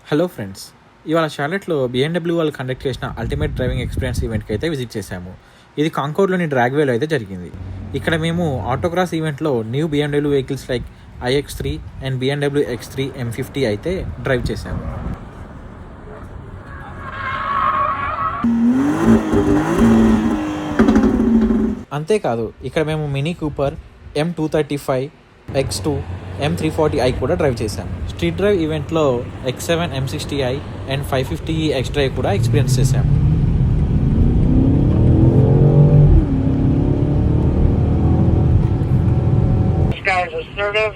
Hello friends, ఇవాళ షార్లెట్లో BMW వాళ్ళు conduct చేసిన అల్టిమేట్ డ్రైవింగ్ ఎక్స్పీరియన్స్ ఈవెంట్కి అయితే విజిట్ చేశాము. ఇది కాంకోర్డ్లోని డ్రాగ్వేలో అయితే జరిగింది. ఇక్కడ మేము ఆటోక్రాస్ ఈవెంట్లో new BMW vehicles like iX3 and BMW X3 M50 అయితే డ్రైవ్ చేశాము. అంతేకాదు ఇక్కడ మేము mini Cooper M235, X2, M340i కూడా డ్రైవ్ చేశాము. స్ట్రీట్ డ్రైవ్ ఈవెంట్లో X7 M60i and 550e X drive కూడా ఎక్స్పీరియన్స్ చేశాము. This guy is assertive.